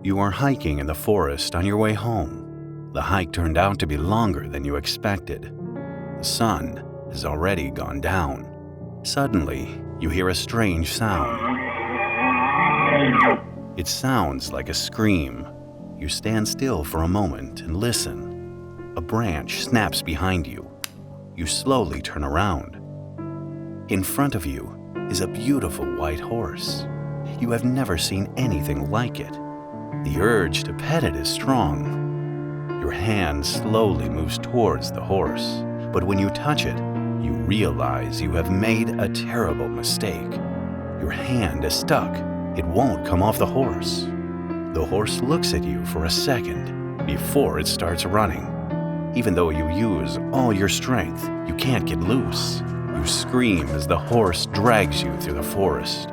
You are hiking in the forest on your way home. The hike turned out to be longer than you expected. The sun has already gone down. Suddenly, you hear a strange sound. It sounds like a scream. You stand still for a moment and listen. A branch snaps behind you. You slowly turn around. In front of you is a beautiful white horse. You have never seen anything like it. The urge to pet it is strong. Your hand slowly moves towards the horse, but when you touch it, you realize you have made a terrible mistake. Your hand is stuck. It won't come off the horse. The horse looks at you for a second before it starts running. Even though you use all your strength, you can't get loose. You scream as the horse drags you through the forest.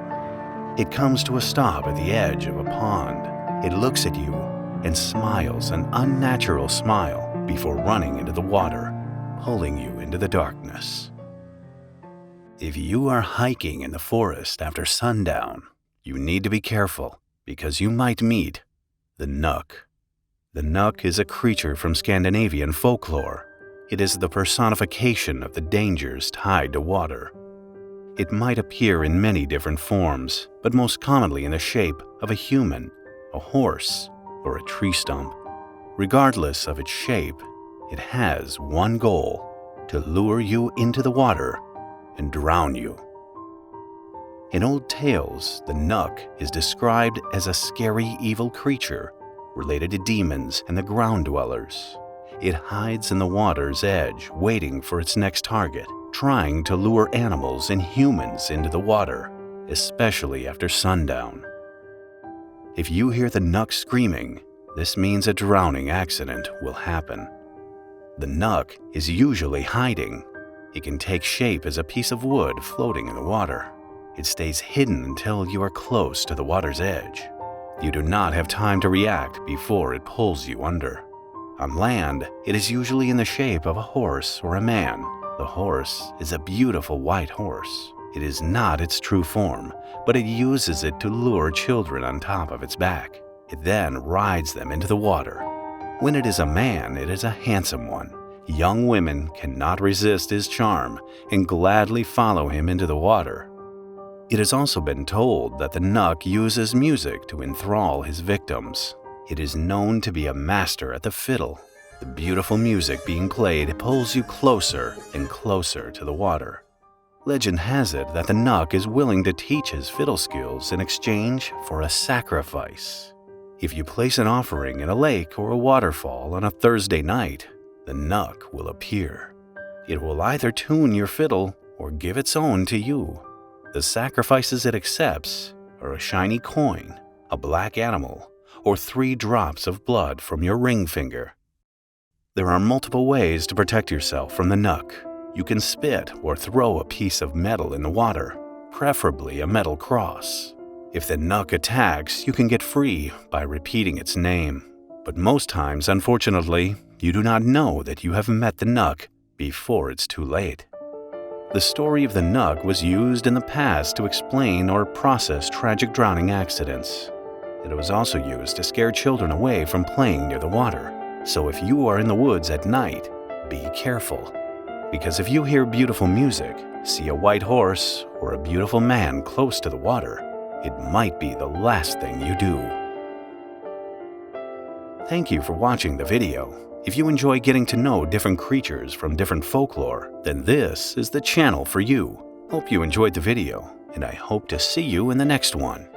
It comes to a stop at the edge of a pond. It looks at you and smiles an unnatural smile before running into the water, pulling you into the darkness. If you are hiking in the forest after sundown, you need to be careful because you might meet the Nøkk. The Nøkk is a creature from Scandinavian folklore. It is the personification of the dangers tied to water. It might appear in many different forms, but most commonly in the shape of a human, a horse, or a tree stump. Regardless of its shape, it has one goal: to lure you into the water and drown you. In old tales, the Nøkk is described as a scary, evil creature related to demons and the ground dwellers. It hides in the water's edge, waiting for its next target, trying to lure animals and humans into the water, especially after sundown. If you hear the Nøkk screaming, this means a drowning accident will happen. The Nøkk is usually hiding. It can take shape as a piece of wood floating in the water. It stays hidden until you are close to the water's edge. You do not have time to react before it pulls you under. On land, it is usually in the shape of a horse or a man. The horse is a beautiful white horse. It is not its true form, but it uses it to lure children on top of its back. It then rides them into the water. When it is a man, it is a handsome one. Young women cannot resist his charm and gladly follow him into the water. It has also been told that the Nøkk uses music to enthrall his victims. It is known to be a master at the fiddle. The beautiful music being played pulls you closer and closer to the water. Legend has it that the Nøkk is willing to teach his fiddle skills in exchange for a sacrifice. If you place an offering in a lake or a waterfall on a Thursday night, the Nøkk will appear. It will either tune your fiddle or give its own to you. The sacrifices it accepts are a shiny coin, a black animal, or 3 drops of blood from your ring finger. There are multiple ways to protect yourself from the Nøkk. You can spit or throw a piece of metal in the water, preferably a metal cross. If the Nøkk attacks, you can get free by repeating its name. But most times, unfortunately, you do not know that you have met the Nøkk before it's too late. The story of the Nøkk was used in the past to explain or process tragic drowning accidents. It was also used to scare children away from playing near the water. So if you are in the woods at night, be careful. Because if you hear beautiful music, see a white horse, or a beautiful man close to the water, it might be the last thing you do. Thank you for watching the video. If you enjoy getting to know different creatures from different folklore, then this is the channel for you. Hope you enjoyed the video, and I hope to see you in the next one.